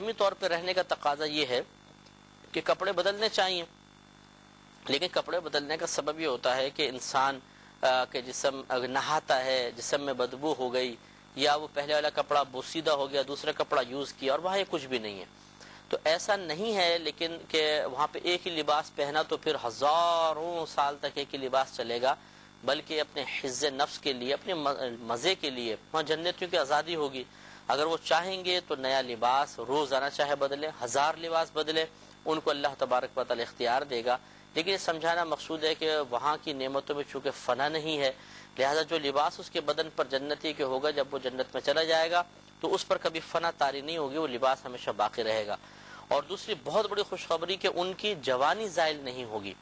عالمی طور پہ رہنے کا تقاضا یہ ہے کہ کپڑے بدلنے چاہیے، لیکن کپڑے بدلنے کا سبب یہ ہوتا ہے کہ انسان کے جسم نہاتا ہے، جسم میں بدبو ہو گئی، یا وہ پہلے والا کپڑا بوسیدہ ہو گیا، دوسرا کپڑا یوز کیا اور وہاں یہ کچھ بھی نہیں ہے. تو ایسا نہیں ہے لیکن کہ وہاں پہ ایک ہی لباس پہنا تو پھر ہزاروں سال تک ایک ہی لباس چلے گا، بلکہ اپنے حفظ نفس کے لیے، اپنے مزے کے لیے وہاں جنتیوں کی آزادی ہوگی. اگر وہ چاہیں گے تو نیا لباس روزانہ چاہے بدلے، 1000 لباس بدلے، ان کو اللہ تبارک و تعالی اختیار دے گا. لیکن یہ سمجھانا مقصود ہے کہ وہاں کی نعمتوں میں چونکہ فنا نہیں ہے، لہذا جو لباس اس کے بدن پر جنتی کے ہوگا جب وہ جنت میں چلا جائے گا تو اس پر کبھی فنا طاری نہیں ہوگی، وہ لباس ہمیشہ باقی رہے گا. اور دوسری بہت بڑی خوشخبری کہ ان کی جوانی زائل نہیں ہوگی.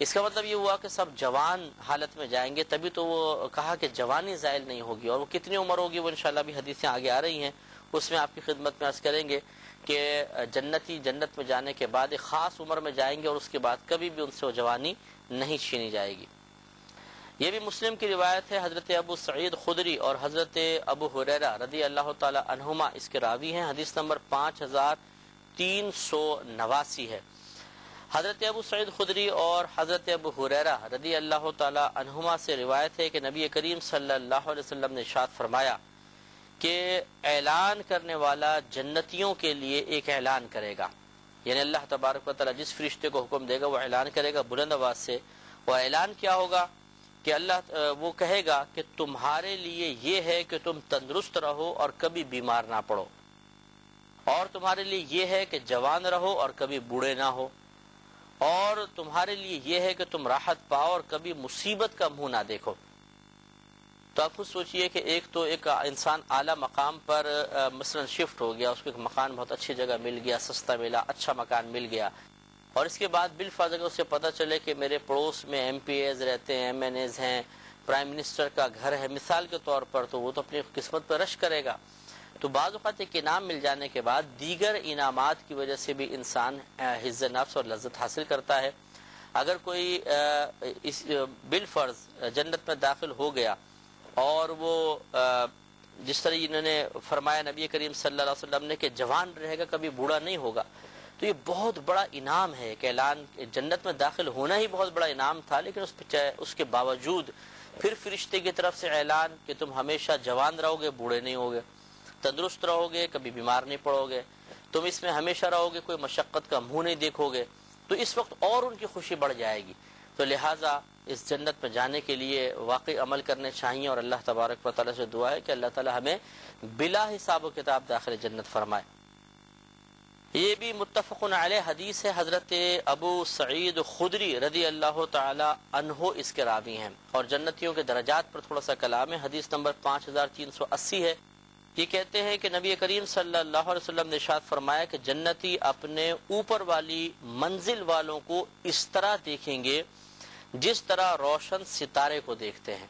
اس کا مطلب یہ ہوا کہ سب جوان حالت میں جائیں گے، تبھی تو وہ کہا کہ جوانی زائل نہیں ہوگی. اور وہ کتنی عمر ہوگی وہ انشاءاللہ بھی حدیثیں آگے آ رہی ہیں، اس میں آپ کی خدمت میں عرض کریں گے کہ جنتی جنت میں جانے کے بعد ایک خاص عمر میں جائیں گے اور اس کے بعد کبھی بھی ان سے وہ جوانی نہیں چھینی جائے گی. یہ بھی مسلم کی روایت ہے، حضرت ابو سعید خدری اور حضرت ابو ہریرہ رضی اللہ تعالی عنہما اس کے راوی ہیں. حدیث نمبر 5389 ہے. حضرت ابو سعید خدری اور حضرت ابو ہریرہ رضی اللہ تعالی عنہما سے روایت ہے کہ نبی کریم صلی اللہ علیہ وسلم نے ارشاد فرمایا کہ اعلان کرنے والا جنتیوں کے لیے ایک اعلان کرے گا، یعنی اللہ تبارک و تعالی جس فرشتے کو حکم دے گا وہ اعلان کرے گا بلند آواز سے. وہ اعلان کیا ہوگا کہ وہ کہے گا کہ تمہارے لیے یہ ہے کہ تم تندرست رہو اور کبھی بیمار نہ پڑو، اور تمہارے لیے یہ ہے کہ جوان رہو اور کبھی بوڑھے نہ ہو، اور تمہارے لیے یہ ہے کہ تم راحت پاؤ اور کبھی مصیبت کا منہ نہ دیکھو. تو آپ خود سوچئے کہ ایک انسان اعلیٰ مقام پر مثلا شفٹ ہو گیا، اس کو ایک مکان بہت اچھی جگہ مل گیا، سستا ملا، اچھا مکان مل گیا، اور اس کے بعد بالفرض اگر اسے پتہ چلے کہ میرے پڑوس میں ایم پی ایز رہتے ہیں، ایم این ایز ہیں، پرائم منسٹر کا گھر ہے مثال کے طور پر، تو وہ تو اپنی قسمت پر رش کرے گا. تو بعض اوقات ایک انعام مل جانے کے بعد دیگر انعامات کی وجہ سے بھی انسان حفظ نفس اور لذت حاصل کرتا ہے. اگر کوئی بالفرض جنت میں داخل ہو گیا اور وہ جس طرح انہوں نے فرمایا نبی کریم صلی اللہ علیہ وسلم نے کہ جوان رہے گا کبھی بوڑھا نہیں ہوگا، تو یہ بہت بڑا انعام ہے کہ اعلان جنت میں داخل ہونا ہی بہت بڑا انعام تھا. لیکن اس کے باوجود پھر فرشتے کی طرف سے اعلان کہ تم ہمیشہ جوان رہو گے، بوڑھے نہیں ہوگے، تندرست رہو گے، کبھی بیمار نہیں پڑو گے، تم اس میں ہمیشہ رہو گے، کوئی مشقت کا منہ نہیں دیکھو گے. تو اس وقت اور ان کی خوشی بڑھ جائے گی. تو لہٰذا اس جنت میں جانے کے لیے واقعی عمل کرنے چاہیے، اور اللہ تبارک و تعالیٰ سے دعا ہے کہ اللہ تعالیٰ ہمیں بلا حساب و کتاب داخل جنت فرمائے. یہ بھی متفق علیہ حدیث ہے. حضرت ابو سعید خدری رضی اللہ تعالی عنہ اس کے راوی ہیں. اور جنتیوں کے درجات پر تھوڑا سا کلام ہے. حدیث نمبر 5380 ہے. یہ کہتے ہیں کہ نبی کریم صلی اللہ علیہ وسلم نے ارشاد فرمایا کہ جنتی اپنے اوپر والی منزل والوں کو اس طرح دیکھیں گے جس طرح روشن ستارے کو دیکھتے ہیں.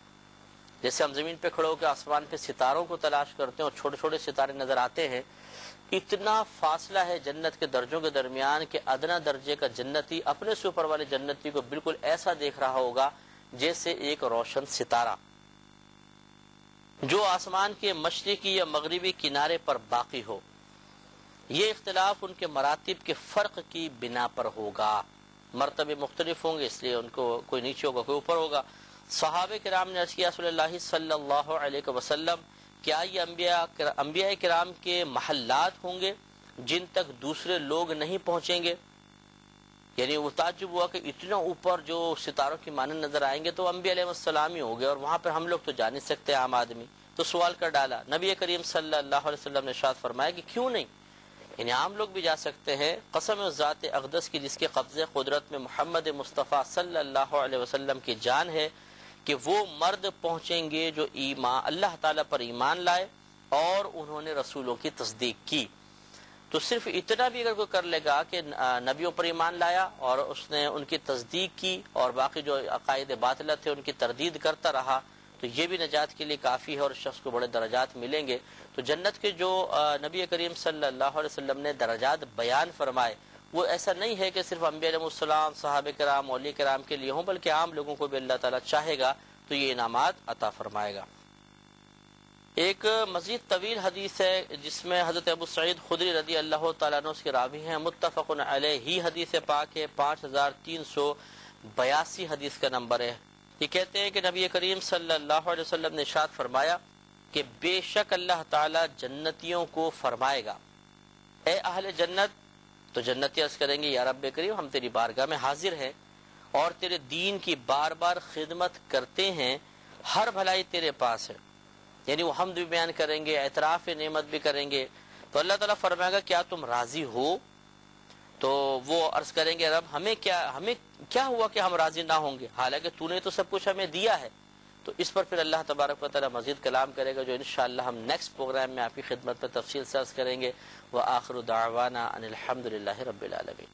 جیسے ہم زمین پہ کھڑے ہو کے آسمان پہ ستاروں کو تلاش کرتے ہیں اور چھوٹے چھوٹے ستارے نظر آتے ہیں، اتنا فاصلہ ہے جنت کے درجوں کے درمیان کہ ادنا درجے کا جنتی اپنے سے اوپر والے جنتی کو بالکل ایسا دیکھ رہا ہوگا جیسے ایک روشن ستارہ جو آسمان کے مشرقی یا مغربی کنارے پر باقی ہو. یہ اختلاف ان کے مراتب کے فرق کی بنا پر ہوگا. مرتبے مختلف ہوں گے، اس لیے ان کو کوئی نیچے ہوگا کوئی اوپر ہوگا. صحابہ کرام نے عرض کیا رسول اللہ صلی اللہ علیہ وسلم کیا یہ انبیاء کرام کے محلات ہوں گے جن تک دوسرے لوگ نہیں پہنچیں گے؟ یعنی وہ تعجب ہوا کہ اتنا اوپر جو ستاروں کی مانند نظر آئیں گے تو انبیاء علیہ السلام ہی ہو گئے، اور وہاں پہ ہم لوگ تو جا نہیں سکتے عام آدمی. تو سوال کر ڈالا. نبی کریم صلی اللہ علیہ وسلم نے ارشاد فرمایا کہ کیوں نہیں، یعنی عام لوگ بھی جا سکتے ہیں. قسم ذات اقدس کی جس کے قبضے قدرت میں محمد مصطفیٰ صلی اللہ علیہ وسلم کی جان ہے کہ وہ مرد پہنچیں گے جو اللہ تعالیٰ پر ایمان لائے اور انہوں نے رسولوں کی تصدیق کی. تو صرف اتنا بھی اگر کوئی کر لے گا کہ نبیوں پر ایمان لایا اور اس نے ان کی تصدیق کی اور باقی جو عقائد باطلہ تھے ان کی تردید کرتا رہا، تو یہ بھی نجات کے لیے کافی ہے اور اس شخص کو بڑے درجات ملیں گے. تو جنت کے جو نبی کریم صلی اللہ علیہ وسلم نے درجات بیان فرمائے وہ ایسا نہیں ہے کہ صرف انبیاء علیہ السلام، صحابہ کرام، اولیاء کرام کے لیے ہوں، بلکہ عام لوگوں کو بھی اللہ تعالیٰ چاہے گا تو یہ انعامات عطا فرمائے گا. ایک مزید طویل حدیث ہے جس میں حضرت ابو سعید خدری رضی اللہ تعالیٰ عنہ اس کے راوی ہیں، متفق علیہ ہی حدیث پاک ہے، 5382 حدیث کا نمبر ہے۔ یہ کہتے ہیں کہ نبی کریم صلی اللہ علیہ وسلم نے ارشاد فرمایا کہ بے شک اللہ تعالیٰ جنتیوں کو فرمائے گا، اے اہل جنت، تو جنتی عرض کریں گے یا رب کریم ہم تیری بارگاہ میں حاضر ہیں اور تیرے دین کی بار بار خدمت کرتے ہیں، ہر بھلائی تیرے پاس ہے، یعنی وہ حمد بھی بیان کریں گے، اعتراف نعمت بھی کریں گے، تو اللہ تعالیٰ فرمائے گا کیا تم راضی ہو؟ تو وہ عرض کریں گے رب ہمیں کیا ہوا کہ ہم راضی نہ ہوں گے، حالانکہ تو نے تو سب کچھ ہمیں دیا ہے۔ تو اس پر پھر اللہ تبارک و تعالیٰ مزید کلام کرے گا جو انشاءاللہ ہم نیکسٹ پروگرام میں آپ کی خدمت میں تفصیل سے عرض کریں گے۔ وآخر دعوانا ان الحمد للہ رب العالمین۔